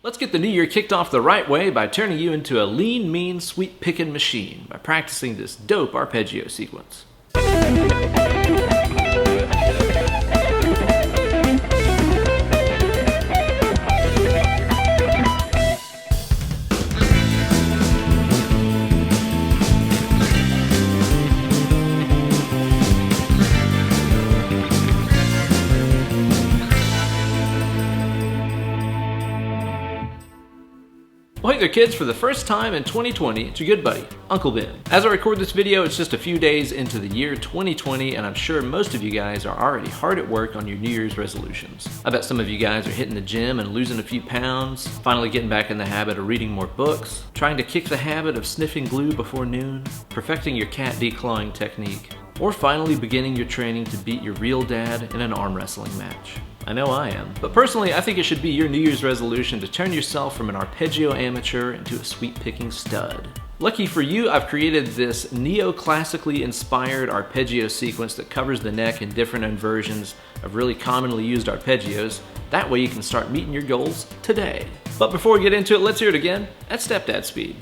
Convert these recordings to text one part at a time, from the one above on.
Let's get the new year kicked off the right way by turning you into a lean, mean, sweet pickin' machine by practicing this dope arpeggio sequence. Well, hey there kids, for the first time in 2020, it's your good buddy, Uncle Ben. As I record this video, it's just a few days into the year 2020, and I'm sure most of you guys are already hard at work on your New Year's resolutions. I bet some of you guys are hitting the gym and losing a few pounds, finally getting back in the habit of reading more books, trying to kick the habit of sniffing glue before noon, perfecting your cat declawing technique, or finally beginning your training to beat your real dad in an arm wrestling match. I know I am. But personally, I think it should be your New Year's resolution to turn yourself from an arpeggio amateur into a sweet-picking stud. Lucky for you, I've created this neoclassically inspired arpeggio sequence that covers the neck in different inversions of really commonly used arpeggios. That way you can start meeting your goals today. But before we get into it, let's hear it again at stepdad speed.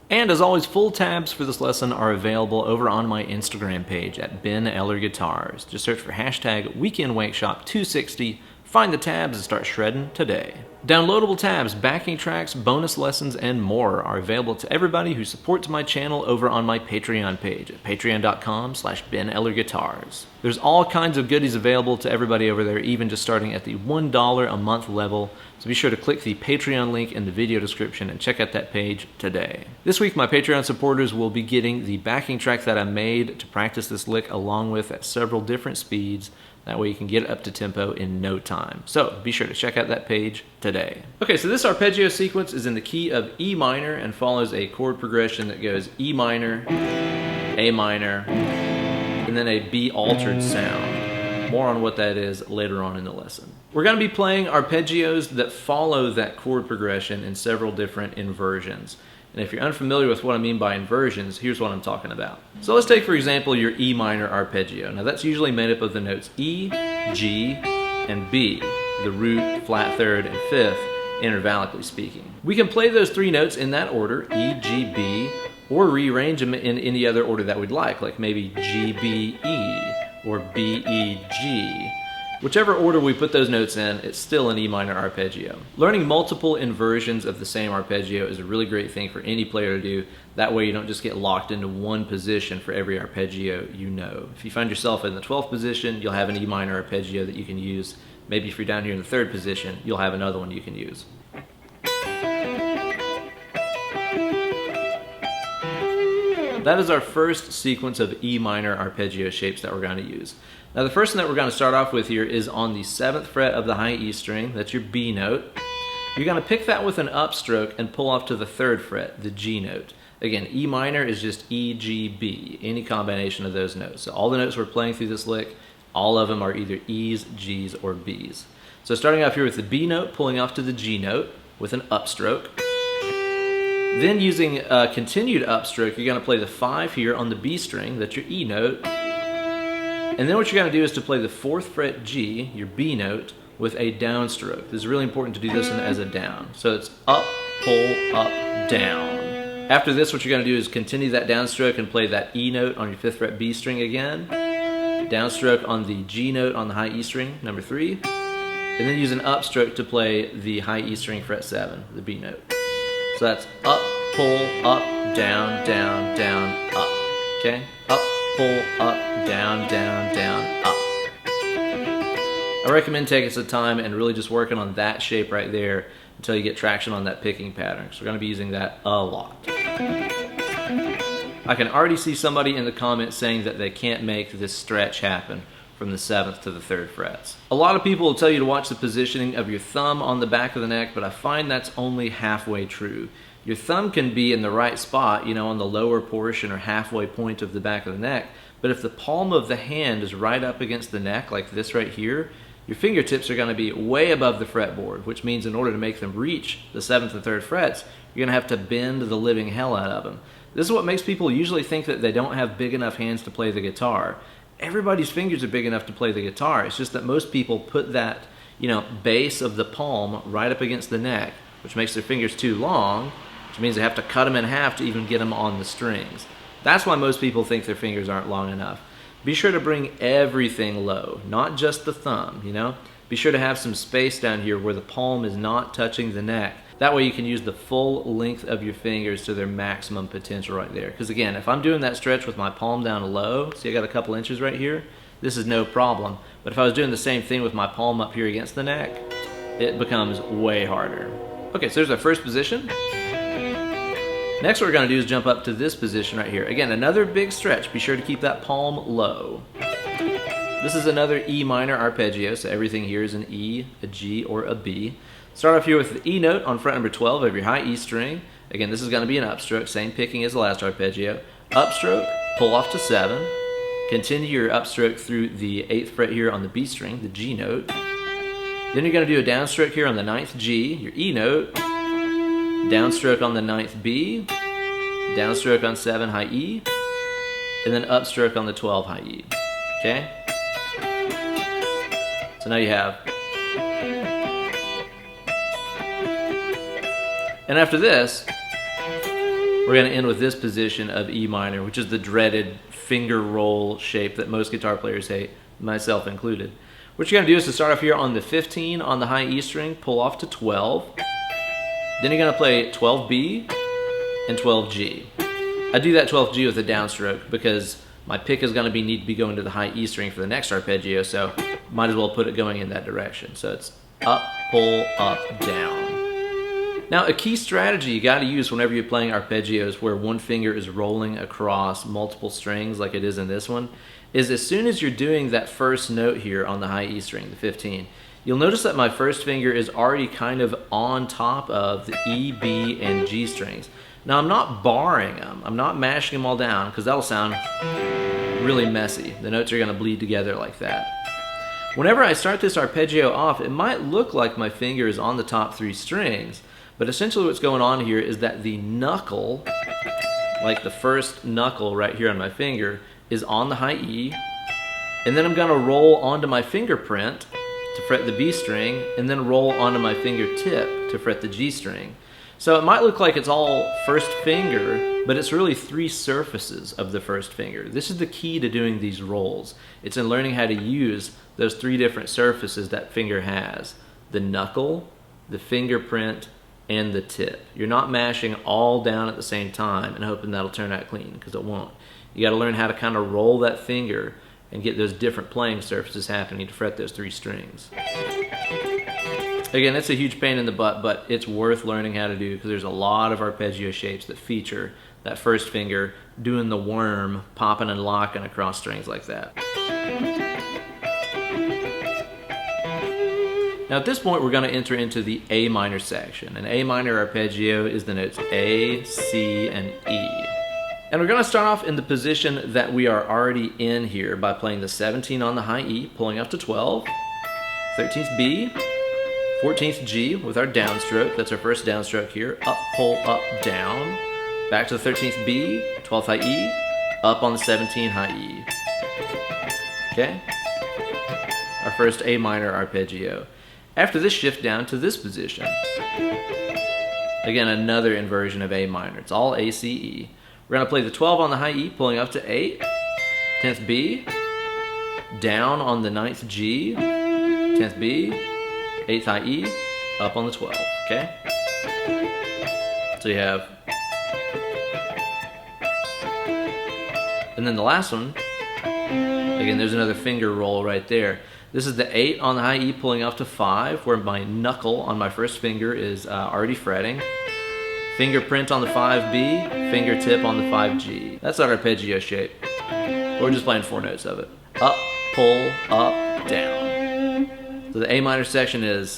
And as always, full tabs for this lesson are available over on my Instagram page at Ben Eller Guitars. Just search for hashtag Weekend Wankshop 260, find the tabs and start shredding today. Downloadable tabs, backing tracks, bonus lessons, and more are available to everybody who supports my channel over on my Patreon page at patreon.com/BenEllerGuitars. There's all kinds of goodies available to everybody over there, even just starting at the $1 a month level. So be sure to click the Patreon link in the video description and check out that page today. This week, my Patreon supporters will be getting the backing track that I made to practice this lick along with at several different speeds. That way you can get it up to tempo in no time. So be sure to check out that page today. Okay, so this arpeggio sequence is in the key of E minor and follows a chord progression that goes E minor, A minor, and then a B altered sound. More on what that is later on in the lesson. We're going to be playing arpeggios that follow that chord progression in several different inversions. And if you're unfamiliar with what I mean by inversions, here's what I'm talking about. So let's take, for example, your E minor arpeggio. Now that's usually made up of the notes E, G, and B, the root, flat third, and fifth, intervallically speaking. We can play those three notes in that order, E, G, B, or rearrange them in any other order that we'd like maybe G, B, E, or B, E, G. Whichever order we put those notes in, it's still an E minor arpeggio. Learning multiple inversions of the same arpeggio is a really great thing for any player to do. That way you don't just get locked into one position for every arpeggio you know. If you find yourself in the 12th position, you'll have an E minor arpeggio that you can use. Maybe if you're down here in the 3rd position, you'll have another one you can use. That is our first sequence of E minor arpeggio shapes that we're going to use. Now the first one that we're going to start off with here is on the 7th fret of the high E string. That's your B note. You're going to pick that with an upstroke and pull off to the 3rd fret, the G note. Again, E minor is just E, G, B, any combination of those notes. So all the notes we're playing through this lick, all of them are either E's, G's, or B's. So starting off here with the B note, pulling off to the G note with an upstroke. Then using a continued upstroke, you're going to play the 5 here on the B string, that's your E note. And then what you're going to do is to play the 4th fret G, your B note, with a downstroke. This is really important to do this one as a down. So it's up, pull, up, down. After this, what you're going to do is continue that downstroke and play that E note on your 5th fret B string again. Downstroke on the G note on the high E string, number 3. And then use an upstroke to play the high E string fret 7, the B note. So that's up, pull, up, down, down, down, up. Okay? Up, pull, up, down, down, down, up. I recommend taking some time and really just working on that shape right there until you get traction on that picking pattern. So we're going to be using that a lot. I can already see somebody in the comments saying that they can't make this stretch happen. from the 7th to the 3rd frets. A lot of people will tell you to watch the positioning of your thumb on the back of the neck, but I find that's only halfway true. Your thumb can be in the right spot, on the lower portion or halfway point of the back of the neck, but if the palm of the hand is right up against the neck, like this right here, your fingertips are going to be way above the fretboard, which means in order to make them reach the 7th and 3rd frets, you're going to have to bend the living hell out of them. This is what makes people usually think that they don't have big enough hands to play the guitar. Everybody's fingers are big enough to play the guitar. It's just that most people put that, base of the palm right up against the neck, which makes their fingers too long, which means they have to cut them in half to even get them on the strings. That's why most people think their fingers aren't long enough. Be sure to bring everything low, not just the thumb, Be sure to have some space down here where the palm is not touching the neck. That way you can use the full length of your fingers to their maximum potential right there. Because again, if I'm doing that stretch with my palm down low, see I got a couple inches right here, this is no problem. But if I was doing the same thing with my palm up here against the neck, it becomes way harder. Okay, so there's our first position. Next what we're going to do is jump up to this position right here. Again, another big stretch. Be sure to keep that palm low. This is another E minor arpeggio, so everything here is an E, a G, or a B. Start off here with the E note on fret number 12 of your high E string. Again, this is going to be an upstroke, same picking as the last arpeggio. Upstroke, pull off to 7. Continue your upstroke through the 8th fret here on the B string, the G note. Then you're going to do a downstroke here on the 9th G, your E note. Downstroke on the 9th B. Downstroke on 7 high E. And then upstroke on the 12 high E. Okay? So now you have. And after this, we're going to end with this position of E minor, which is the dreaded finger roll shape that most guitar players hate, myself included. What you're going to do is to start off here on the 15 on the high E string, pull off to 12. Then you're going to play 12B and 12G. I do that 12G with a downstroke because my pick is going to need to be going to the high E string for the next arpeggio, so might as well put it going in that direction. So it's up, pull, up, down. Now, a key strategy you got to use whenever you're playing arpeggios where one finger is rolling across multiple strings like it is in this one, is as soon as you're doing that first note here on the high E string, the 15, you'll notice that my first finger is already kind of on top of the E, B, and G strings. Now, I'm not barring them. I'm not mashing them all down because that'll sound really messy. The notes are going to bleed together like that. Whenever I start this arpeggio off, it might look like my finger is on the top 3 strings, but essentially what's going on here is that the knuckle, like the first knuckle right here on my finger, is on the high E, and then I'm going to roll onto my fingerprint to fret the B string, and then roll onto my fingertip to fret the G string. So it might look like it's all first finger, but it's really 3 surfaces of the first finger. This is the key to doing these rolls. It's in learning how to use those 3 different surfaces that finger has. The knuckle, the fingerprint, and the tip. You're not mashing all down at the same time and hoping that'll turn out clean, because it won't. You got to learn how to kind of roll that finger and get those different playing surfaces happening to fret those 3 strings. Again, it's a huge pain in the butt, but it's worth learning how to do because there's a lot of arpeggio shapes that feature that first finger doing the worm, popping and locking across strings like that. Now at this point we're going to enter into the A minor section. An A minor arpeggio is the notes A, C, and E. And we're going to start off in the position that we are already in here by playing the 17 on the high E, pulling up to 12, 13th B, 14th G with our downstroke. That's our first downstroke here. Up, pull, up, down. Back to the 13th B, 12th high E, up on the 17 high E. Okay? Our first A minor arpeggio. After this, shift down to this position. Again, another inversion of A minor. It's all A, C, E. We're going to play the 12 on the high E, pulling up to 8, 10th B, down on the 9th G, 10th B, 8th high E, up on the 12, okay? So you have, and then the last one, again, there's another finger roll right there. This is the 8 on the high E pulling up to 5, where my knuckle on my first finger is already fretting. Fingerprint on the 5B, fingertip on the 5G. That's our arpeggio shape. We're just playing 4 notes of it. Up, pull, up, down. So the A minor section is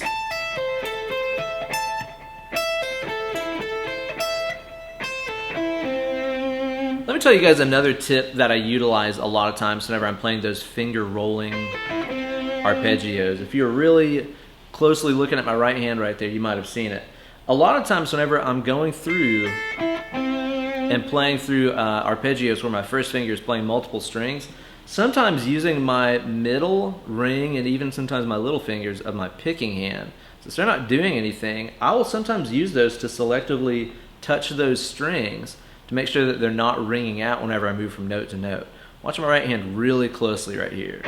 Let me tell you guys another tip that I utilize a lot of times whenever I'm playing those finger rolling arpeggios. If you're really closely looking at my right hand right there, you might have seen it. A lot of times whenever I'm going through and playing through arpeggios where my first finger is playing multiple strings, sometimes using my middle ring and even sometimes my little fingers of my picking hand, since they're not doing anything, I will sometimes use those to selectively touch those strings to make sure that they're not ringing out whenever I move from note to note. Watch my right hand really closely right here.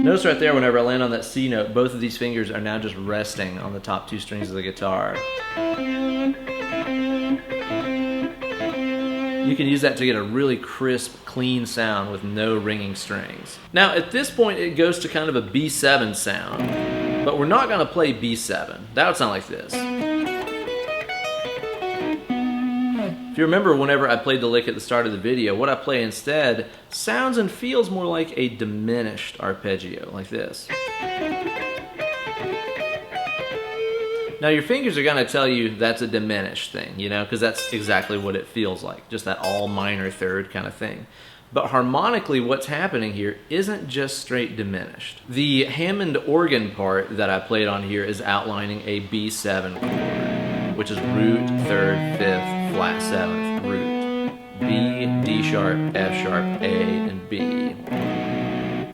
Notice right there, whenever I land on that C note, both of these fingers are now just resting on the top two strings of the guitar. You can use that to get a really crisp, clean sound with no ringing strings. Now, at this point, it goes to kind of a B7 sound. But we're not going to play B7. That would sound like this. If you remember, whenever I played the lick at the start of the video, what I play instead sounds and feels more like a diminished arpeggio, like this. Now your fingers are going to tell you that's a diminished thing, you know, because that's exactly what it feels like, just that all minor third kind of thing. But harmonically, what's happening here isn't just straight diminished. The Hammond organ part that I played on here is outlining a B7 chord, which is root, third, fifth, flat seventh, root. B, D sharp, F sharp, A, and B.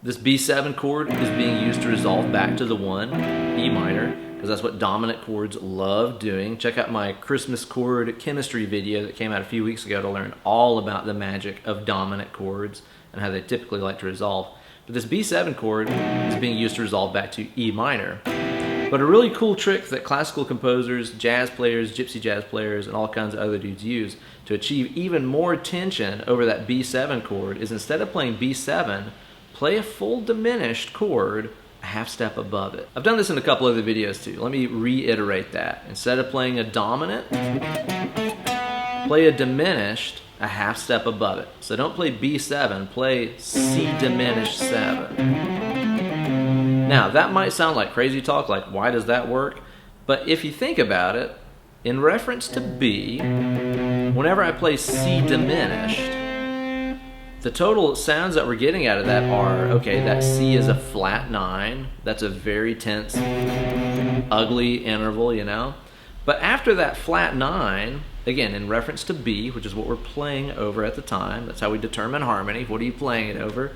This B7 chord is being used to resolve back to the one, E minor, because that's what dominant chords love doing. Check out my Christmas chord chemistry video that came out a few weeks ago to learn all about the magic of dominant chords and how they typically like to resolve. But this B7 chord is being used to resolve back to E minor. But a really cool trick that classical composers, jazz players, gypsy jazz players, and all kinds of other dudes use to achieve even more tension over that B7 chord is, instead of playing B7, play a full diminished chord a half step above it. I've done this in a couple other videos too. Let me reiterate that. Instead of playing a dominant, play a diminished a half step above it. So don't play B7, play C diminished 7. Now that might sound like crazy talk, like why does that work? But if you think about it, in reference to B, whenever I play C diminished, the total sounds that we're getting out of that are, okay, that C is a flat 9. That's a very tense, ugly interval, you know? But after that flat 9, again, in reference to B, which is what we're playing over at the time, that's how we determine harmony. What are you playing it over?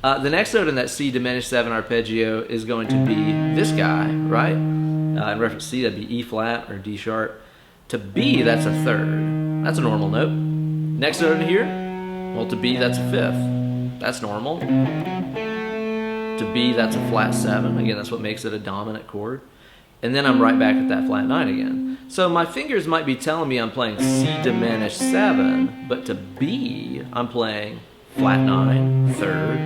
The next note in that C diminished 7 arpeggio is going to be this guy, right? In reference to C, that'd be E flat or D sharp. To B, that's a third. That's a normal note. Next note in here, well, to B, that's a fifth. That's normal. To B, that's a flat 7. Again, that's what makes it a dominant chord. And then I'm right back at that flat 9 again. So my fingers might be telling me I'm playing C diminished 7, but to B, I'm playing flat 9, third,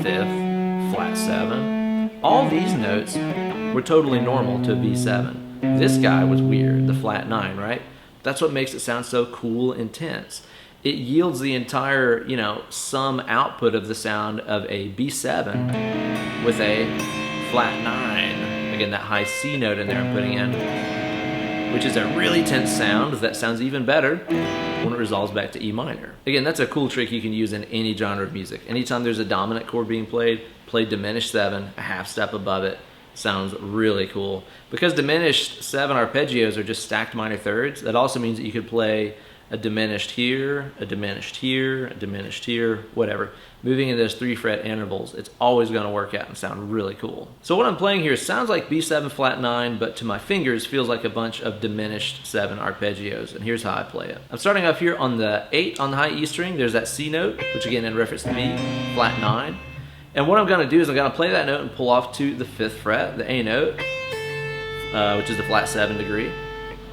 fifth, flat 7. All these notes were totally normal to B7. This guy was weird, the flat 9, right? That's what makes it sound so cool and tense. It yields the entire, you know, sum output of the sound of a B7 with a flat 9. Again, that high C note in there I'm putting in, which is a really tense sound that sounds even better when it resolves back to E minor. Again, that's a cool trick you can use in any genre of music. Anytime there's a dominant chord being played, play diminished 7, a half step above it. Sounds really cool. Because diminished 7 arpeggios are just stacked minor thirds, that also means that you could play a diminished here, a diminished here, a diminished here, whatever. Moving in those 3 fret intervals, it's always going to work out and sound really cool. So what I'm playing here sounds like B7 flat 9, but to my fingers feels like a bunch of diminished 7 arpeggios, and here's how I play it. I'm starting off here on the 8 on the high E string. There's that C note, which again in reference to B, flat 9. And what I'm going to do is I'm going to play that note and pull off to the 5th fret, the A note, which is the flat 7 degree.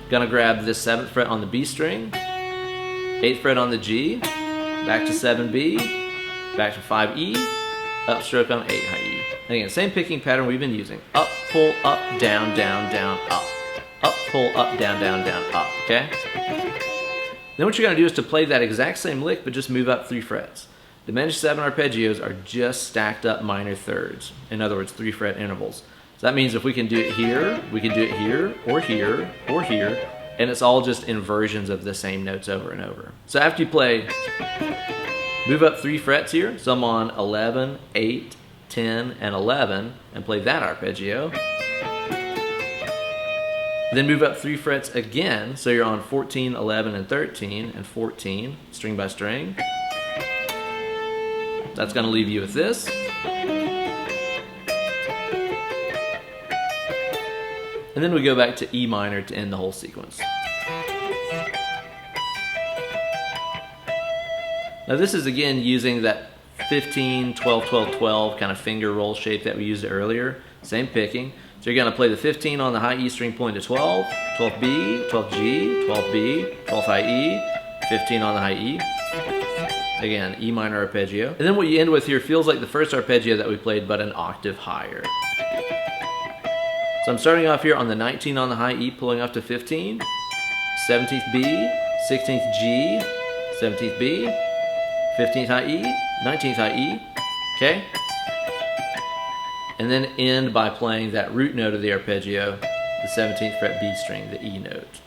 Going to grab this 7th fret on the B string, 8th fret on the G, back to 7B, back to 5E, upstroke on 8 high E. And again, same picking pattern we've been using. Up, pull, up, down, down, down, up. Up, pull, up, down, down, down, up, okay? Then what you're going to do is to play that exact same lick, but just move up 3 frets. Diminished 7 arpeggios are just stacked up minor thirds. In other words, 3 fret intervals. So that means if we can do it here, we can do it here, or here, or here, and it's all just inversions of the same notes over and over. So after you play, move up 3 frets here. So I'm on 11, 8, 10, and 11, and play that arpeggio. Then move up 3 frets again, so you're on 14, 11, and 13, and 14, string by string. That's going to leave you with this. And then we go back to E minor to end the whole sequence. Now this is again using that 15, 12, 12, 12 kind of finger roll shape that we used earlier. Same picking. So you're going to play the 15 on the high E string point to 12, 12B, 12G, 12B, 12 high E, 15 on the high E. Again, E minor arpeggio. And then what you end with here feels like the first arpeggio that we played, but an octave higher. So I'm starting off here on the 19 on the high E, pulling up to 15, 17th B, 16th G, 17th B, 15th high E, 19th high E, okay? And then end by playing that root note of the arpeggio, the 17th fret B string, the E note.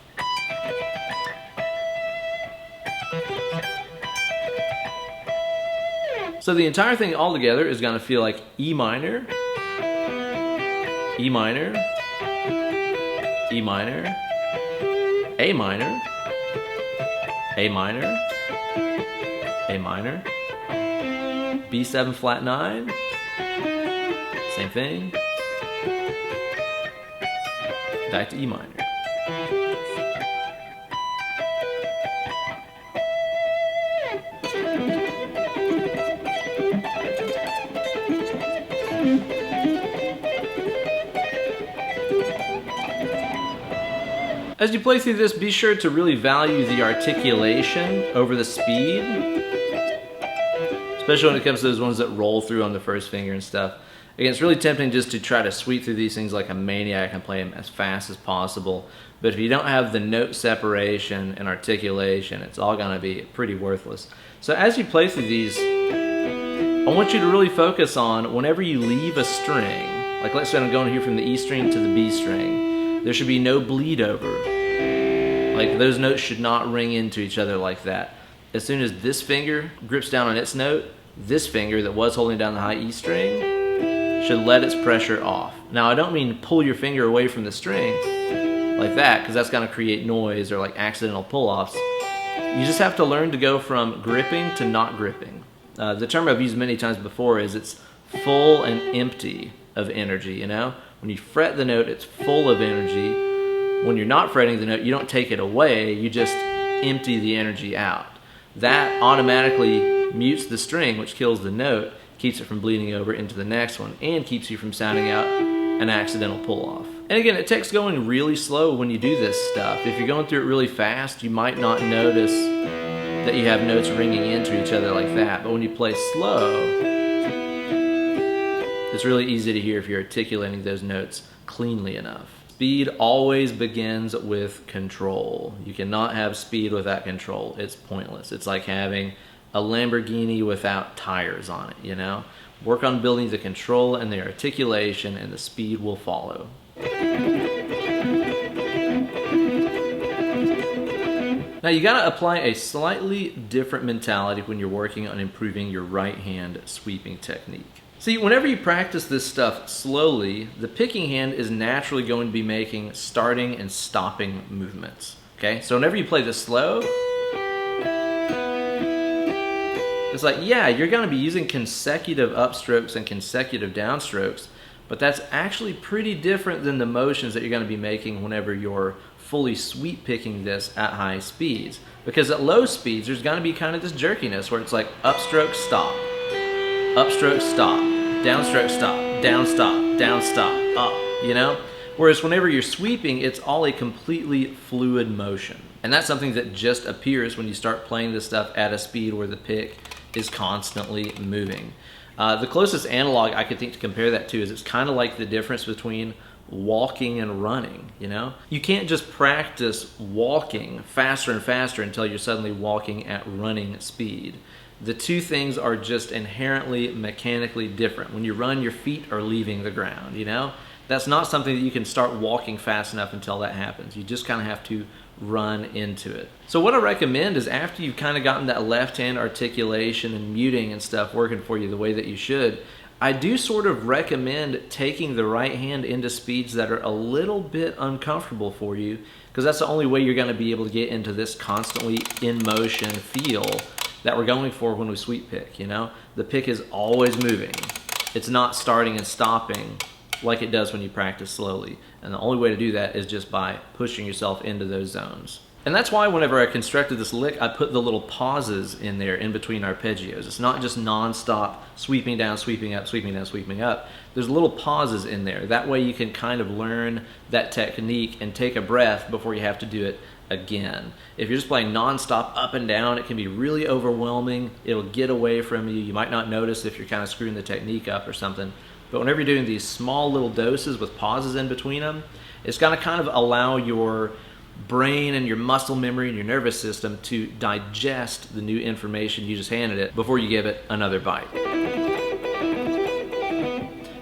So the entire thing all together is going to feel like E minor, E minor, E minor, A minor, A minor, A minor, B7 flat 9, same thing, back to E minor. As you play through this, be sure to really value the articulation over the speed, especially when it comes to those ones that roll through on the first finger and stuff. Again, it's really tempting just to try to sweep through these things like a maniac and play them as fast as possible. But if you don't have the note separation and articulation, it's all going to be pretty worthless. So as you play through these, I want you to really focus on whenever you leave a string, like let's say I'm going here from the E string to the B string, there should be no bleed over. Like those notes should not ring into each other like that. As soon as this finger grips down on its note, this finger that was holding down the high E string should let its pressure off. Now I don't mean pull your finger away from the string like that, because that's going to create noise or like accidental pull-offs. You just have to learn to go from gripping to not gripping. The term I've used many times before is it's full and empty of energy, you know? When you fret the note, it's full of energy. When you're not fretting the note, you don't take it away, you just empty the energy out. That automatically mutes the string, which kills the note, keeps it from bleeding over into the next one, and keeps you from sounding out an accidental pull-off. And again, it takes going really slow when you do this stuff. If you're going through it really fast, you might not notice that you have notes ringing into each other like that. But when you play slow, it's really easy to hear if you're articulating those notes cleanly enough. Speed always begins with control. You cannot have speed without control. It's pointless. It's like having a Lamborghini without tires on it, you know? Work on building the control and the articulation, and the speed will follow. Now you gotta apply a slightly different mentality when you're working on improving your right hand sweeping technique. See, whenever you practice this stuff slowly, the picking hand is naturally going to be making starting and stopping movements. Okay, so whenever you play this slow, it's like, yeah, you're going to be using consecutive upstrokes and consecutive downstrokes, but that's actually pretty different than the motions that you're going to be making whenever you're fully sweep picking this at high speeds. Because at low speeds, there's going to be kind of this jerkiness where it's like upstroke, stop, upstroke, stop, downstroke, stop, down, stop, down, stop, up, you know? Whereas whenever you're sweeping, it's all a completely fluid motion. And that's something that just appears when you start playing this stuff at a speed where the pick is constantly moving. The closest analog I could think to compare that to is it's kind of like the difference between walking and running, you know? You can't just practice walking faster and faster until you're suddenly walking at running speed. The two things are just inherently mechanically different. When you run, your feet are leaving the ground, you know? That's not something that you can start walking fast enough until that happens. You just kind of have to run into it. So what I recommend is after you've kind of gotten that left hand articulation and muting and stuff working for you the way that you should, I do sort of recommend taking the right hand into speeds that are a little bit uncomfortable for you, because that's the only way you're going to be able to get into this constantly in motion feel that we're going for when we sweep pick, you know? The pick is always moving. It's not starting and stopping like it does when you practice slowly. And the only way to do that is just by pushing yourself into those zones. And that's why whenever I constructed this lick, I put the little pauses in there in between arpeggios. It's not just non-stop sweeping down, sweeping up, sweeping down, sweeping up. There's little pauses in there. That way you can kind of learn that technique and take a breath before you have to do it again. If you're just playing non-stop up and down, it can be really overwhelming. It'll get away from you. You might not notice if you're kind of screwing the technique up or something. But whenever you're doing these small little doses with pauses in between them, it's going to kind of allow your brain and your muscle memory and your nervous system to digest the new information you just handed it before you give it another bite.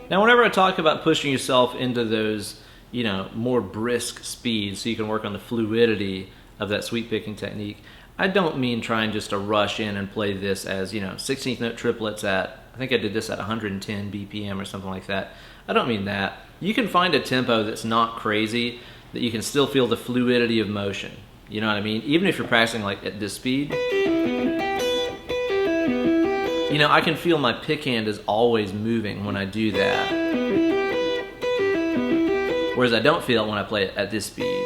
Now, whenever I talk about pushing yourself into those, you know, more brisk speeds so you can work on the fluidity of that sweep picking technique, I don't mean trying just to rush in and play this as, you know, 16th note triplets at, I think I did this at 110 BPM or something like that. I don't mean that. You can find a tempo that's not crazy, that you can still feel the fluidity of motion. You know what I mean? Even if you're practicing like at this speed, you know, I can feel my pick hand is always moving when I do that. Whereas I don't feel it when I play it at this speed.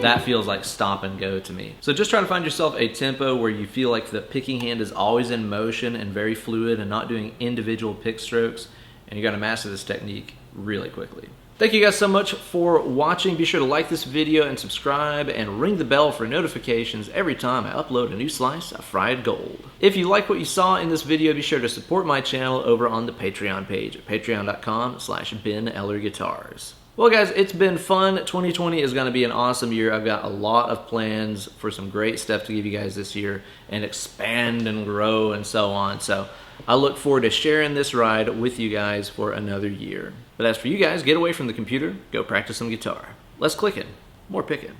That feels like stop and go to me. So just try to find yourself a tempo where you feel like the picking hand is always in motion and very fluid and not doing individual pick strokes, and you gotta master this technique really quickly. Thank you guys so much for watching. Be sure to like this video and subscribe and ring the bell for notifications every time I upload a new slice of fried gold. If you like what you saw in this video, be sure to support my channel over on the Patreon page at patreon.com/BenEllerGuitars. Well guys, it's been fun. 2020 is going to be an awesome year. I've got a lot of plans for some great stuff to give you guys this year and expand and grow and so on. So I look forward to sharing this ride with you guys for another year. But as for you guys, get away from the computer, go practice some guitar. Less clicking, more picking.